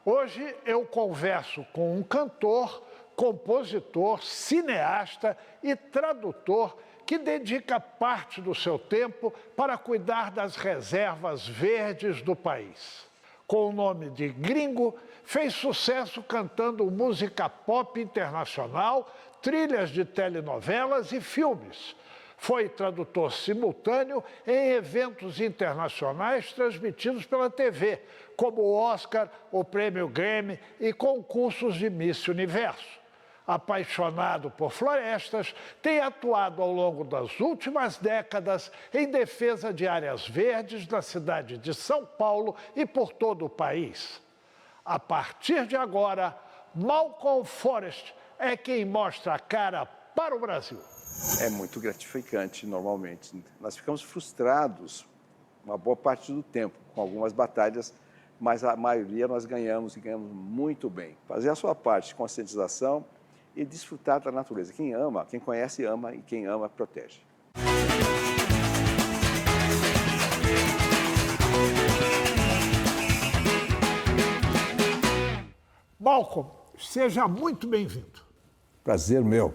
Hoje eu converso com um cantor, compositor, cineasta e tradutor que dedica parte do seu tempo para cuidar das reservas verdes do país. Com o nome de Gringo, fez sucesso cantando música pop internacional, trilhas de telenovelas e filmes. Foi tradutor simultâneo em eventos internacionais transmitidos pela TV, como o Oscar, o Prêmio Grammy e concursos de Miss Universo. Apaixonado por florestas, tem atuado ao longo das últimas décadas em defesa de áreas verdes na cidade de São Paulo e por todo o país. A partir de agora, Malcolm Forest é quem mostra a cara para o Brasil. É muito gratificante, normalmente. Nós ficamos frustrados uma boa parte do tempo, com algumas batalhas, mas a maioria nós ganhamos e ganhamos muito bem. Fazer a sua parte de conscientização e desfrutar da natureza. Quem ama, quem conhece ama e quem ama protege. Malcolm, seja muito bem-vindo. Prazer meu.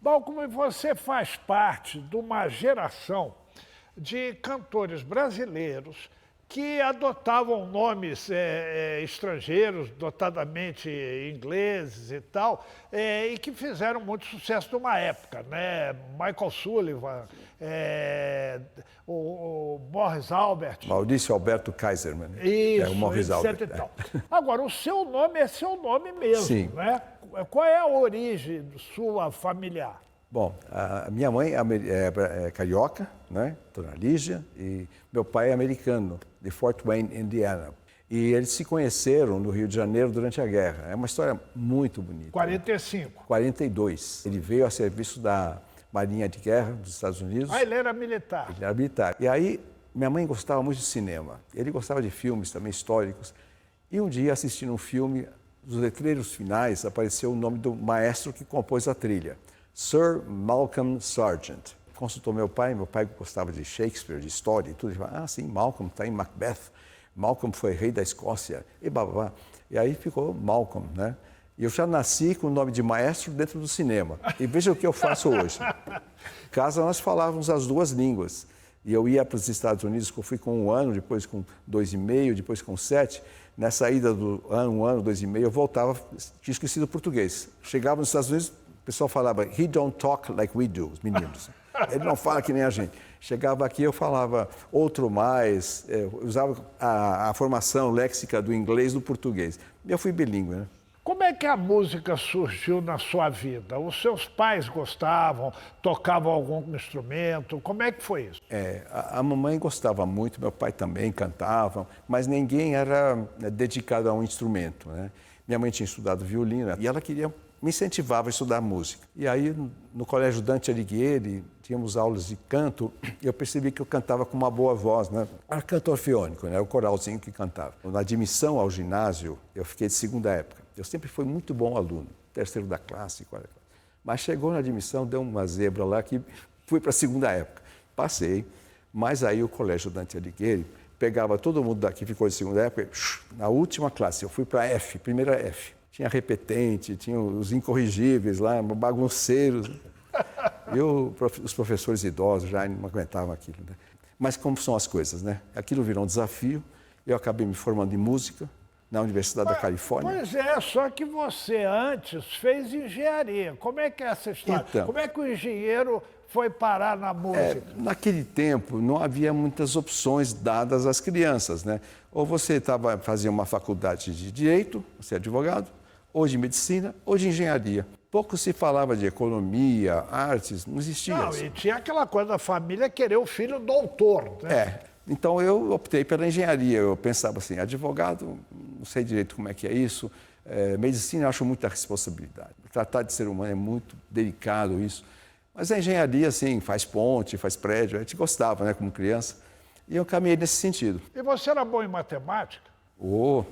Malcolm, você faz parte de uma geração de cantores brasileiros que adotavam nomes estrangeiros, notadamente ingleses e tal, e que fizeram muito sucesso numa época, né? Michael Sullivan, o Morris Albert. Maurício Alberto Kaiserman. Isso, o Morris Albert. E tal. Agora, o seu nome é seu nome mesmo, Sim. né? Qual é a origem sua familiar? Bom, a minha mãe é carioca, né? Dona Lígia, e meu pai é americano, de Fort Wayne, Indiana. E eles se conheceram no Rio de Janeiro durante a guerra. É uma história muito bonita. 45. 42. Ele veio a serviço da Marinha de Guerra dos Estados Unidos. Ah, ele era militar. Ele era militar. E aí, minha mãe gostava muito de cinema. Ele gostava de filmes também históricos. E um dia, assistindo um filme, nos letreiros finais, apareceu o nome do maestro que compôs a trilha. Sir Malcolm Sargent. Consultou meu pai gostava de Shakespeare, de história e tudo. Ele falou, sim, Malcolm está em Macbeth. Malcolm foi rei da Escócia e babá. E aí ficou Malcolm, né? E eu já nasci com o nome de maestro dentro do cinema. E veja o que eu faço hoje. Em casa nós falávamos as duas línguas. E eu ia para os Estados Unidos, eu fui com 1 ano, depois com 2,5, depois com 7. Nessa ida do ano, 1 ano, 2,5, eu voltava, tinha esquecido o português. Chegava nos Estados Unidos, o pessoal falava, he don't talk like we do, os meninos. Ele não fala que nem a gente. Chegava aqui, eu falava outro mais, usava a formação léxica do inglês do português. Eu fui bilíngue, né? Como é que a música surgiu na sua vida? Os seus pais gostavam, tocavam algum instrumento? Como é que foi isso? A mamãe gostava muito, meu pai também cantava, mas ninguém era dedicado a um instrumento, né? Minha mãe tinha estudado violino e ela me incentivava a estudar música. E aí, no Colégio Dante Alighieri, tínhamos aulas de canto, e eu percebi que eu cantava com uma boa voz, né? Era canto orfeônico, né? O coralzinho que cantava. Na admissão ao ginásio, eu fiquei de segunda época. Eu sempre fui muito bom aluno, terceiro da classe, quarta classe. Mas chegou na admissão, deu uma zebra lá, que fui para a segunda época. Passei, mas aí o Colégio Dante Alighieri pegava todo mundo daqui, ficou de segunda época, na última classe, eu fui para F, primeira F. Tinha repetente, tinha os incorrigíveis lá, bagunceiros. E os professores idosos já não aguentavam aquilo, né? Mas como são as coisas, né? Aquilo virou um desafio. Eu acabei me formando em música na Universidade da Califórnia. Pois é, só que você antes fez engenharia. Como é que é essa história? Então, como é que o engenheiro foi parar na música? Naquele tempo, não havia muitas opções dadas às crianças, né? Ou você fazia uma faculdade de Direito, você é advogado, ou de Medicina, ou de Engenharia. Pouco se falava de economia, artes, não existia Não, isso. e tinha aquela coisa da família querer o filho doutor, né? Então eu optei pela engenharia. Eu pensava assim, advogado, não sei direito como é que é isso. Medicina, eu acho muita responsabilidade. Tratar de ser humano é muito delicado isso. Mas a engenharia, assim, faz ponte, faz prédio. A gente gostava, né, como criança. E eu caminhei nesse sentido. E você era bom em matemática?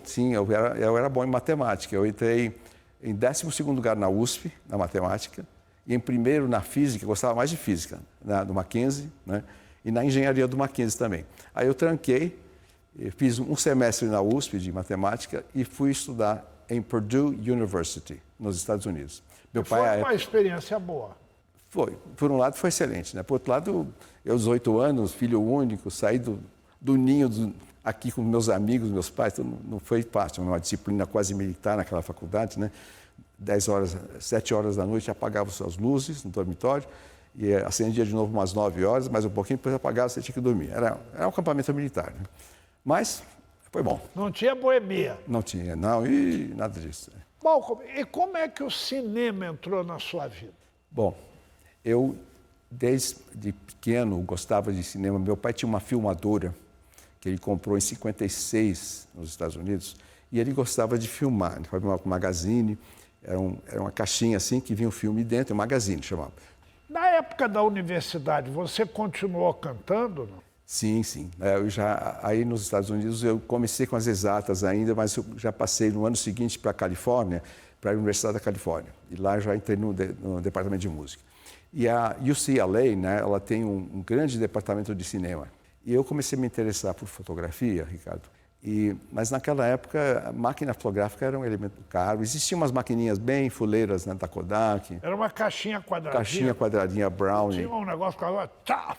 Sim, eu era bom em matemática. Eu entrei em 12º lugar na USP, na matemática, e em primeiro na física, eu gostava mais de física, do Mackenzie, né? E na engenharia do Mackenzie também. Aí eu tranquei Eu fiz um semestre na USP de matemática e fui estudar em Purdue University, nos Estados Unidos. Meu pai, foi uma experiência boa. Foi. Por um lado, foi excelente, né? Por outro lado, eu, 18 anos, filho único, saí do ninho aqui com meus amigos, meus pais, então não foi fácil. Uma disciplina quase militar naquela faculdade, né? 7 horas da noite, apagava suas luzes no dormitório e acendia de novo umas 9 horas, mais um pouquinho, depois apagava, você tinha que dormir. Era um acampamento militar, né? Mas foi bom. Não tinha boemia? Não tinha, não, e nada disso. Malcolm, e como é que o cinema entrou na sua vida? Bom, eu, desde pequeno, gostava de cinema. Meu pai tinha uma filmadora que ele comprou em 56 nos Estados Unidos e ele gostava de filmar. Ele fazia uma magazine, era uma caixinha assim que vinha um filme dentro, um magazine chamava. Na época da universidade, você continuou cantando? Não? Sim, sim. Aí nos Estados Unidos eu comecei com as exatas ainda, mas eu já passei no ano seguinte para a Califórnia, para a Universidade da Califórnia. E lá já entrei no departamento de música. E a UCLA, né, ela tem um grande departamento de cinema. E eu comecei a me interessar por fotografia, Ricardo. Mas naquela época a máquina fotográfica era um elemento caro. Existiam umas maquininhas bem fuleiras, né, da Kodak. Era uma caixinha quadradinha. Caixinha quadradinha Brownie. Tinha um negócio que falava tchaf.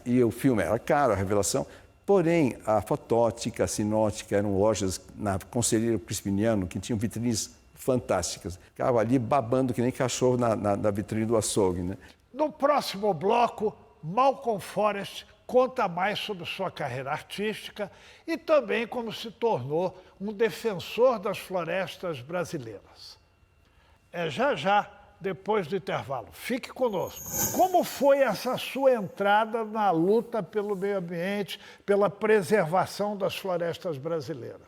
E o filme era caro, a revelação. Porém, a Fotótica, a Sinótica eram lojas na Conselheiro Crispiniano que tinham vitrines fantásticas. Ficava ali babando que nem cachorro na vitrine do açougue, né? No próximo bloco, Malcolm Forrest conta mais sobre sua carreira artística e também como se tornou um defensor das florestas brasileiras. É já, depois do intervalo. Fique conosco. Como foi essa sua entrada na luta pelo meio ambiente, pela preservação das florestas brasileiras?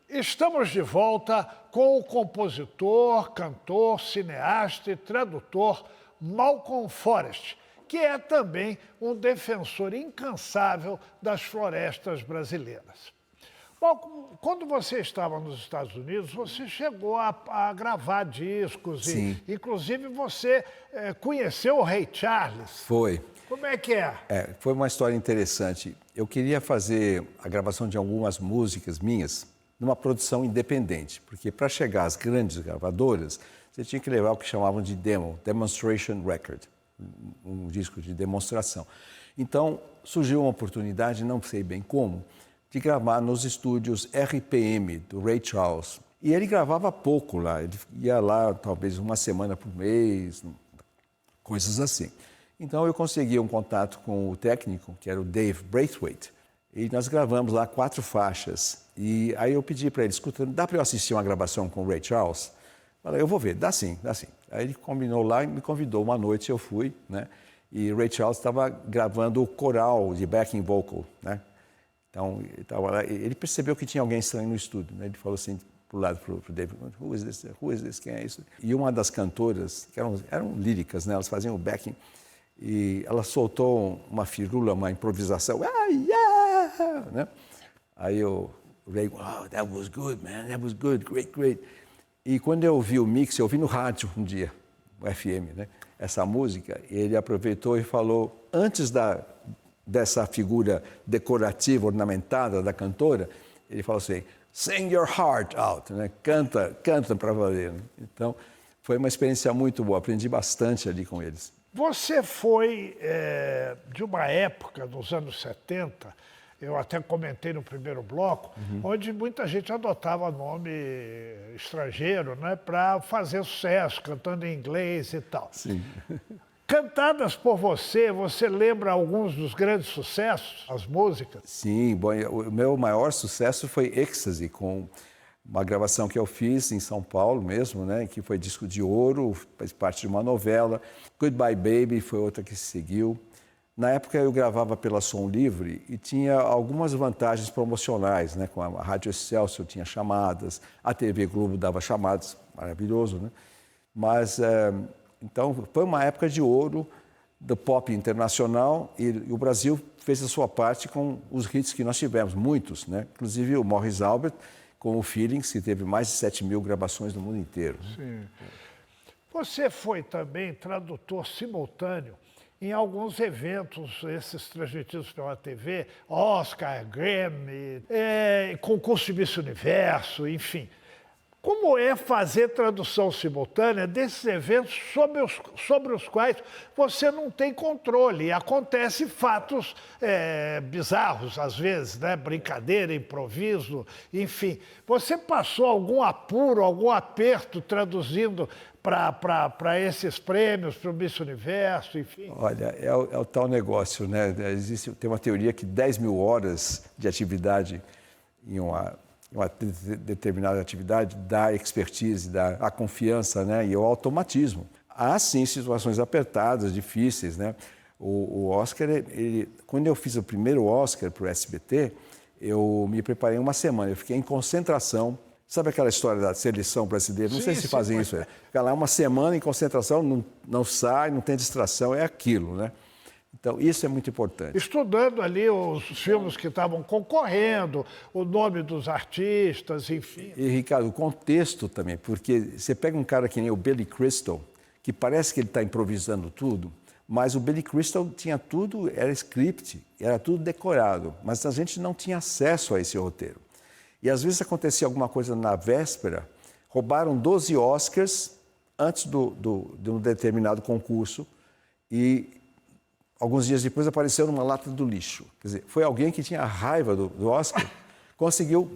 Estamos de volta com o compositor, cantor, cineasta e tradutor Malcolm Forrest, que é também um defensor incansável das florestas brasileiras. Malcolm, quando você estava nos Estados Unidos, você chegou a gravar discos. Sim. E, inclusive, você conheceu o Ray Charles. Foi. Como é que é? Foi uma história interessante. Eu queria fazer a gravação de algumas músicas minhas numa produção independente, porque para chegar às grandes gravadoras, você tinha que levar o que chamavam de Demonstration Record, um disco de demonstração. Então, surgiu uma oportunidade, não sei bem como, de gravar nos estúdios RPM, do Ray Charles. E ele gravava pouco lá, ele ia lá talvez uma semana por mês, coisas assim. Então, eu consegui um contato com o técnico, que era o Dave Braithwaite, e nós gravamos lá 4 faixas. E aí eu pedi para ele, escuta, dá para eu assistir uma gravação com o Ray Charles? Falei, eu vou ver, dá sim, dá sim. Aí ele combinou lá e me convidou uma noite, eu fui, né? E Ray Charles estava gravando o coral de backing vocal, né? Então, ele percebeu que tinha alguém estranho no estúdio, né? Ele falou assim pro lado pro David, who is this? Quem é isso? E uma das cantoras, que eram líricas, né? Elas faziam o backing, e ela soltou uma firula, uma improvisação, né? Aí o Ray, wow, that was good, man, that was good, great. E quando eu ouvi o mix, eu ouvi no rádio um dia, o FM, né? Essa música, ele aproveitou e falou, antes dessa figura decorativa, ornamentada da cantora, ele falou assim, sing your heart out, né? Canta para valer. Né? Então, foi uma experiência muito boa, aprendi bastante ali com eles. Você foi de uma época, nos anos 70, eu até comentei no primeiro bloco, onde muita gente adotava nome estrangeiro, né, para fazer sucesso, cantando em inglês e tal. Sim. Cantadas por você, você lembra alguns dos grandes sucessos, as músicas? Sim, bom, o meu maior sucesso foi Ecstasy, com uma gravação que eu fiz em São Paulo mesmo, né, que foi disco de ouro, faz parte de uma novela. Goodbye Baby foi outra que se seguiu. Na época eu gravava pela Som Livre e tinha algumas vantagens promocionais, né, com a Rádio Excelsior tinha chamadas, a TV Globo dava chamadas, maravilhoso, né? Mas então foi uma época de ouro do pop internacional e o Brasil fez a sua parte com os hits que nós tivemos, muitos, né? Inclusive o Morris Albert com o Feelings, que teve mais de 7.000 gravações no mundo inteiro. Sim. Você foi também tradutor simultâneo em alguns eventos, esses transmitidos pela TV, Oscar, Grammy, concurso de Miss Universo, enfim. Como é fazer tradução simultânea desses eventos sobre os quais você não tem controle? E acontecem fatos bizarros, às vezes, né? Brincadeira, improviso, enfim. Você passou algum apuro, algum aperto traduzindo para esses prêmios, para o Miss Universo, enfim? Olha, é o tal negócio, né? Tem uma teoria que 10 mil horas de atividade em uma determinada atividade dá expertise, dá a confiança, né? E o automatismo. Há, sim, situações apertadas, difíceis, né? O Oscar, quando eu fiz o primeiro Oscar para o SBT, eu me preparei uma semana, eu fiquei em concentração. Sabe aquela história da seleção brasileira? Não sei se fazem isso. Fica lá uma semana em concentração, não sai, não tem distração, é aquilo, né? Então, isso é muito importante. Estudando ali os filmes que estavam concorrendo, o nome dos artistas, enfim. E, Ricardo, o contexto também, porque você pega um cara que nem o Billy Crystal, que parece que ele está improvisando tudo, mas o Billy Crystal tinha tudo, era script, era tudo decorado, mas a gente não tinha acesso a esse roteiro. E às vezes acontecia alguma coisa na véspera, roubaram 12 Oscars antes de um determinado concurso e alguns dias depois apareceu numa lata do lixo. Quer dizer, foi alguém que tinha raiva do Oscar, conseguiu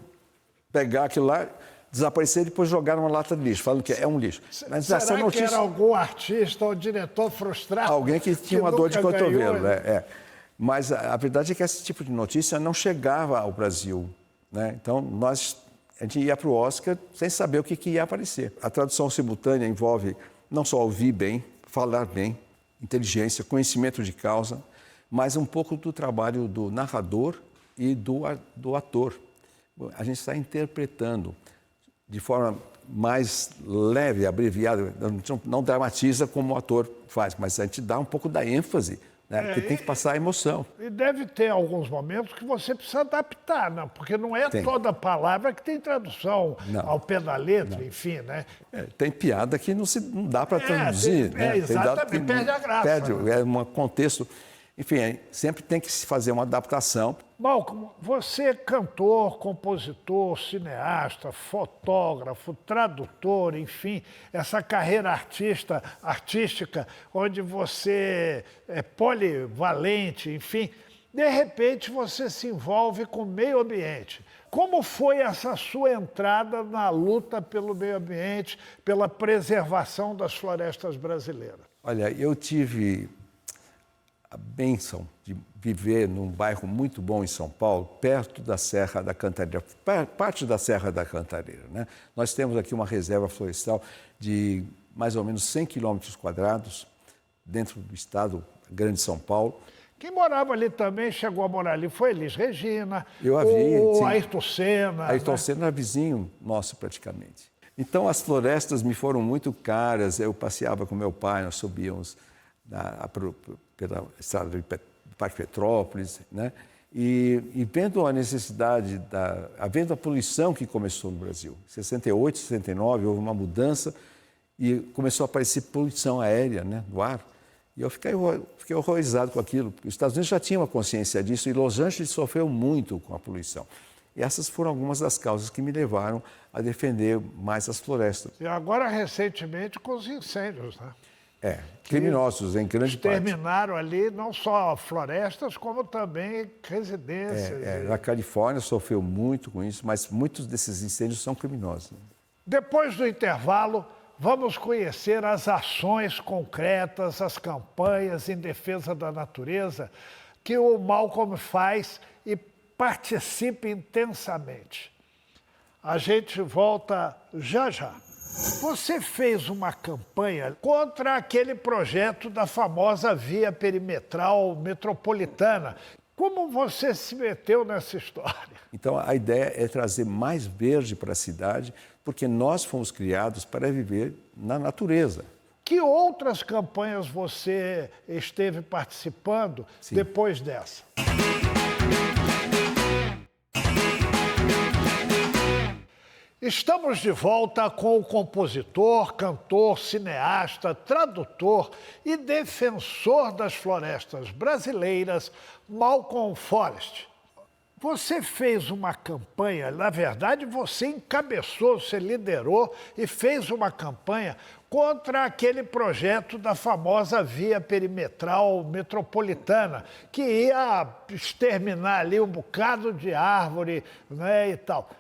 pegar aquilo lá, desaparecer e depois jogar numa lata de lixo, falando que é um lixo. Mas será notícia... que era algum artista ou diretor frustrado? Alguém que tinha uma dor de cotovelo, né? É. Mas a verdade é que esse tipo de notícia não chegava ao Brasil, né? Então, a gente ia para o Oscar sem saber o que ia aparecer. A tradução simultânea envolve não só ouvir bem, falar bem, inteligência, conhecimento de causa, mas um pouco do trabalho do narrador e do ator. A gente está interpretando de forma mais leve, abreviada, não dramatiza como o ator faz, mas a gente dá um pouco da ênfase, né? Porque tem que passar a emoção. E deve ter alguns momentos que você precisa adaptar, né? Porque não é toda palavra que tem tradução ao pé da letra, enfim, né? Tem piada que não dá para traduzir. Né? Exatamente, perde a graça. É um contexto. Enfim, sempre tem que se fazer uma adaptação. Malcolm, você é cantor, compositor, cineasta, fotógrafo, tradutor, enfim, essa carreira artística, onde você é polivalente, enfim, de repente você se envolve com o meio ambiente. Como foi essa sua entrada na luta pelo meio ambiente, pela preservação das florestas brasileiras? Olha, eu tive a bênção de viver num bairro muito bom em São Paulo, perto da Serra da Cantareira, parte da Serra da Cantareira, né? Nós temos aqui uma reserva florestal de mais ou menos 100 quilômetros quadrados, dentro do estado grande de São Paulo. Quem morava ali também, chegou a morar ali, foi Elis Regina, eu a vi, o Ayrton Senna. Ayrton Senna era vizinho nosso praticamente. Então as florestas me foram muito caras, eu passeava com meu pai, nós subíamos pela estrada do Parque Petrópolis, né? E vendo a necessidade, havendo a poluição que começou no Brasil. Em 68, 69, houve uma mudança e começou a aparecer poluição aérea, né, do ar. E eu fiquei horrorizado com aquilo. Os Estados Unidos já tinham uma consciência disso e Los Angeles sofreu muito com a poluição. E essas foram algumas das causas que me levaram a defender mais as florestas. E agora, recentemente, com os incêndios, né? Criminosos, em grande parte. Terminaram ali não só florestas, como também residências. Na Califórnia sofreu muito com isso, mas muitos desses incêndios são criminosos. Depois do intervalo, vamos conhecer as ações concretas, as campanhas em defesa da natureza que o Malcolm faz e participa intensamente. A gente volta já já. Você fez uma campanha contra aquele projeto da famosa via perimetral metropolitana. Como você se meteu nessa história? Então, a ideia é trazer mais verde para a cidade, porque nós fomos criados para viver na natureza. Que outras campanhas você esteve participando depois dessa? Estamos de volta com o compositor, cantor, cineasta, tradutor e defensor das florestas brasileiras, Malcolm Forest. Você fez uma campanha, na verdade você encabeçou, você liderou e fez uma campanha contra aquele projeto da famosa via perimetral metropolitana, que ia exterminar ali um bocado de árvore, né, e tal.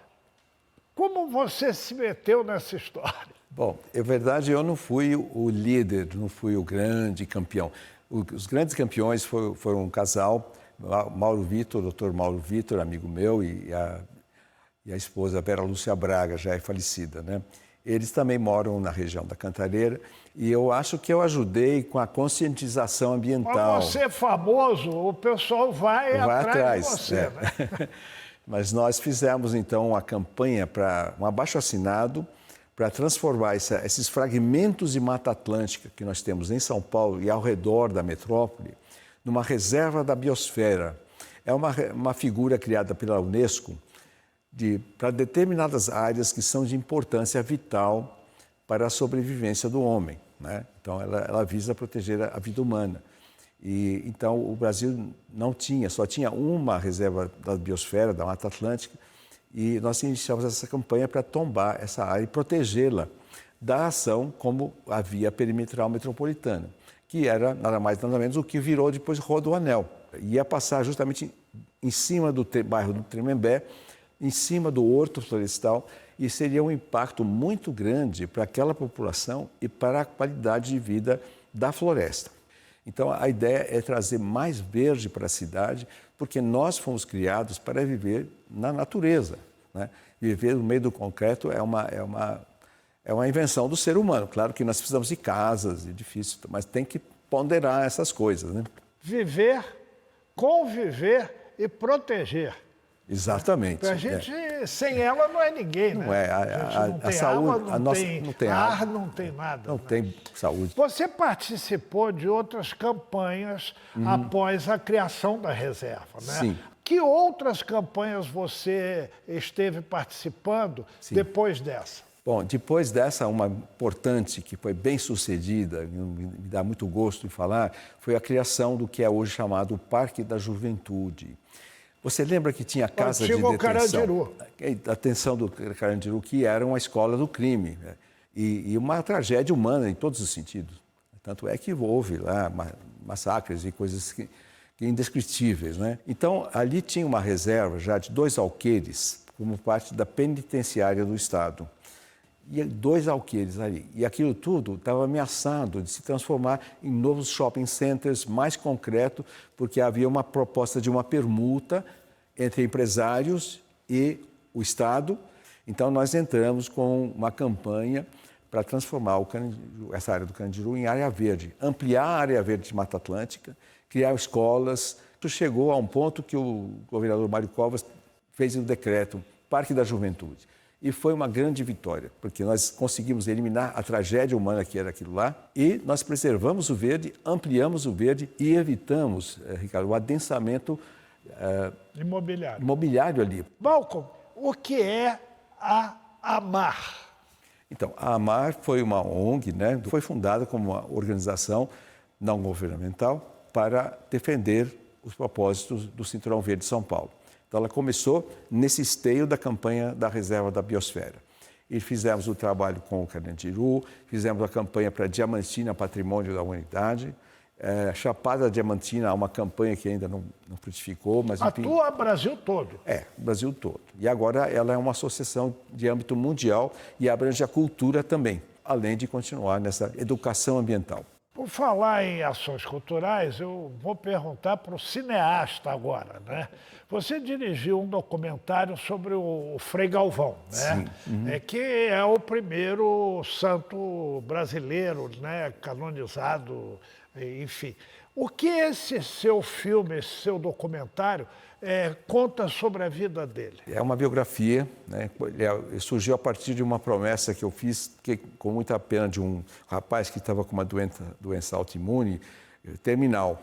Como você se meteu nessa história? Bom, é verdade, eu não fui o líder, não fui o grande campeão. Os grandes campeões foram um casal, Mauro Vitor, doutor Mauro Vitor, amigo meu, e a esposa Vera Lúcia Braga, já é falecida, né? Eles também moram na região da Cantareira e eu acho que eu ajudei com a conscientização ambiental. Quando você é famoso, o pessoal vai atrás de você, né? Mas nós fizemos, então, uma campanha para um abaixo-assinado para transformar esses fragmentos de Mata Atlântica que nós temos em São Paulo e ao redor da metrópole numa reserva da biosfera. É uma figura criada pela Unesco para determinadas áreas que são de importância vital para a sobrevivência do homem, né? Então, ela visa proteger a vida humana. E, então, o Brasil só tinha uma reserva da biosfera, da Mata Atlântica, e nós iniciamos essa campanha para tombar essa área e protegê-la da ação como a via perimetral metropolitana, que era nada mais nada menos o que virou depois Rodoanel. Ia passar justamente em cima do bairro do Tremembé, em cima do Horto Florestal, e seria um impacto muito grande para aquela população e para a qualidade de vida da floresta. Então, a ideia é trazer mais verde para a cidade, porque nós fomos criados para viver na natureza, né? Viver no meio do concreto é uma invenção do ser humano. Claro que nós precisamos de casas, edifícios, mas tem que ponderar essas coisas, né? Viver, conviver e proteger. Exatamente. A gente, sem ela, não é ninguém, né? Não é. A saúde, não tem ar, não tem nada. Não tem saúde. Você participou de outras campanhas após a criação da reserva, né? Sim. Que outras campanhas você esteve participando depois dessa? Bom, depois dessa, uma importante, que foi bem sucedida, me dá muito gosto de falar, foi a criação do que é hoje chamado Parque da Juventude. Você lembra que tinha casa de detenção? Carandiru. A detenção do Carandiru, que era uma escola do crime, né? E uma tragédia humana em todos os sentidos. Tanto é que houve lá massacres e coisas indescritíveis, né? Então, ali tinha uma reserva já de 2 alqueires, como parte da penitenciária do Estado. E 2 alqueires ali. E aquilo tudo estava ameaçado de se transformar em novos shopping centers mais concreto, porque havia uma proposta de uma permuta entre empresários e o Estado. Então, nós entramos com uma campanha para transformar essa área do Carandiru em área verde, ampliar a área verde de Mata Atlântica, criar escolas. Isso chegou a um ponto que o governador Mário Covas fez um decreto, Parque da Juventude. E foi uma grande vitória, porque nós conseguimos eliminar a tragédia humana que era aquilo lá e nós preservamos o verde, ampliamos o verde e evitamos, Ricardo, o adensamento imobiliário ali. Malcolm, o que é a AMAR? Então, a AMAR foi uma ONG, né? Foi fundada como uma organização não governamental para defender os propósitos do Cinturão Verde de São Paulo. Então, ela começou nesse esteio da campanha da Reserva da Biosfera. E fizemos o trabalho com o Carandiru, fizemos a campanha para Diamantina, Patrimônio da Humanidade. Chapada Diamantina, há uma campanha que ainda não frutificou, mas enfim... Atua o Brasil todo. Brasil todo. E agora ela é uma associação de âmbito mundial e abrange a cultura também, além de continuar nessa educação ambiental. Por falar em ações culturais, eu vou perguntar para o cineasta agora, né? Você dirigiu um documentário sobre o Frei Galvão, né? Sim. Que é o primeiro santo brasileiro, né? Canonizado, enfim. O que esse seu filme, esse seu documentário, conta sobre a vida dele? É uma biografia, né? Surgiu a partir de uma promessa que eu fiz, com muita pena, de um rapaz que estava com uma doença autoimune terminal.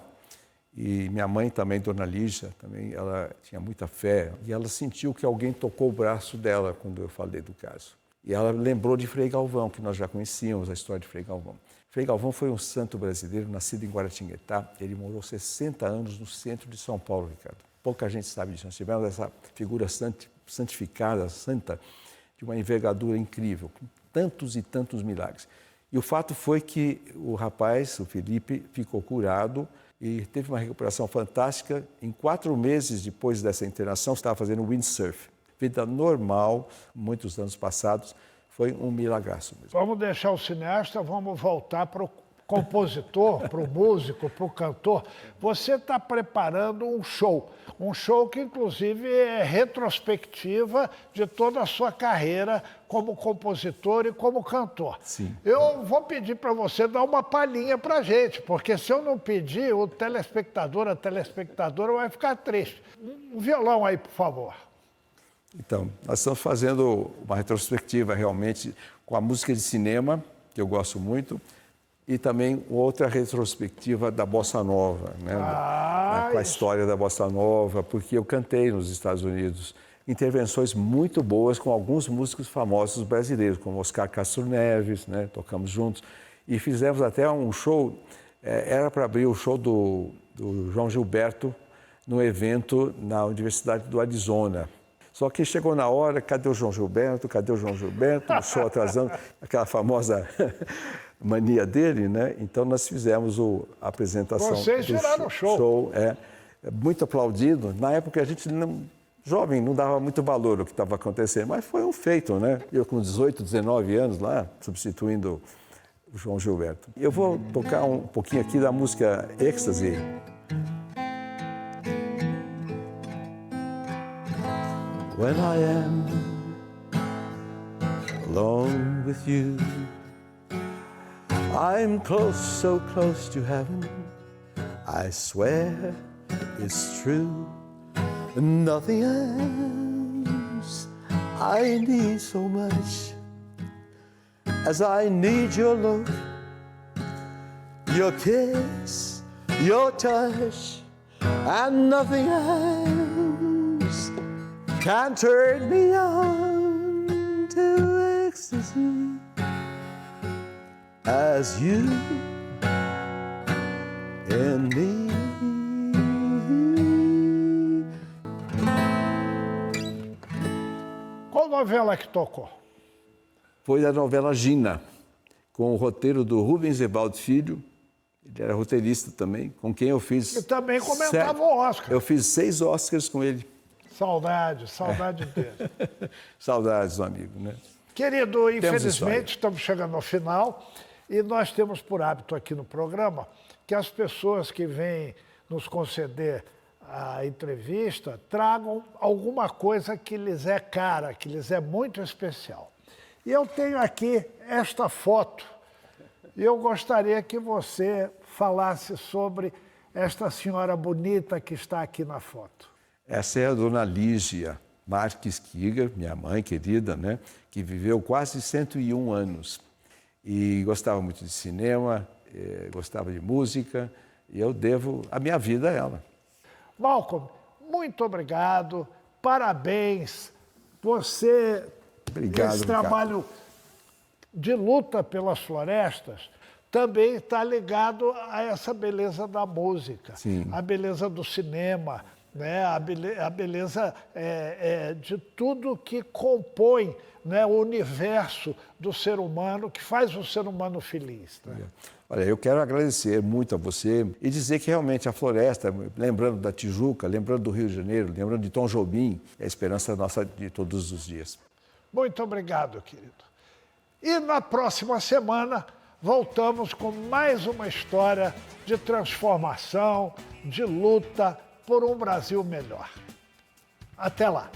E minha mãe também, Dona Lígia, também, ela tinha muita fé. E ela sentiu que alguém tocou o braço dela quando eu falei do caso. E ela lembrou de Frei Galvão, que nós já conhecíamos a história de Frei Galvão. Frei Galvão foi um santo brasileiro, nascido em Guaratinguetá. Ele morou 60 anos no centro de São Paulo, Ricardo. Pouca gente sabe disso. Nós tivemos essa figura santificada, santa, de uma envergadura incrível, com tantos e tantos milagres. E o fato foi que o rapaz, o Felipe, ficou curado e teve uma recuperação fantástica. Em 4 meses depois dessa internação, estava fazendo windsurf. Vida normal, muitos anos passados, foi um milagaço mesmo. Vamos deixar o cineasta, vamos voltar para o compositor, para o músico, para o cantor. Você está preparando um show que inclusive é retrospectiva de toda a sua carreira como compositor e como cantor. Sim. Eu vou pedir para você dar uma palhinha para a gente, porque se eu não pedir, o telespectador, a telespectadora vai ficar triste. Um violão aí, por favor. Então, nós estamos fazendo uma retrospectiva realmente com a música de cinema, que eu gosto muito, e também outra retrospectiva da Bossa Nova, né? Com a história da Bossa Nova, porque eu cantei nos Estados Unidos intervenções muito boas com alguns músicos famosos brasileiros, como Oscar Castro Neves, né? Tocamos juntos, e fizemos até um show, era para abrir o show do João Gilberto no evento na Universidade do Arizona. Só que chegou na hora, cadê o João Gilberto? Cadê o João Gilberto? O show atrasando, aquela famosa mania dele, né? Então nós fizemos a apresentação. Vocês viraram o show. Muito aplaudido. Na época a gente, jovem, não dava muito valor ao que estava acontecendo, mas foi um feito, né? Eu com 18, 19 anos lá, substituindo o João Gilberto. Eu vou tocar um pouquinho aqui da música Ecstasy. When I am alone with you, I'm close, so close to heaven, I swear it's true. Nothing else I need so much as I need your look, your kiss, your touch, and nothing else can turn me on to ecstasy as you and me. Qual novela que tocou? Foi a novela Gina, com o roteiro do Rubens Evaldo Filho. Ele era roteirista também, com quem eu fiz... E também comentava o Oscar. Eu fiz 6 Oscars com ele. Saudade dele. Saudades do amigo, né? Querido, infelizmente estamos chegando ao final e nós temos por hábito aqui no programa que as pessoas que vêm nos conceder a entrevista tragam alguma coisa que lhes é cara, que lhes é muito especial. E eu tenho aqui esta foto e eu gostaria que você falasse sobre esta senhora bonita que está aqui na foto. Essa é a dona Lígia Marques Kiger, minha mãe querida, né? Que viveu quase 101 anos e gostava muito de cinema, gostava de música, e eu devo a minha vida a ela. Malcolm, muito obrigado, parabéns. Você, obrigado, esse trabalho de luta pelas florestas, também está ligado a essa beleza da música, Sim. A beleza do cinema, né? A beleza de tudo que compõe, né, o universo do ser humano, que faz o ser humano feliz. Né? Olha, eu quero agradecer muito a você e dizer que realmente a floresta, lembrando da Tijuca, lembrando do Rio de Janeiro, lembrando de Tom Jobim, é a esperança nossa de todos os dias. Muito obrigado, querido. E na próxima semana voltamos com mais uma história de transformação, de luta por um Brasil melhor. Até lá!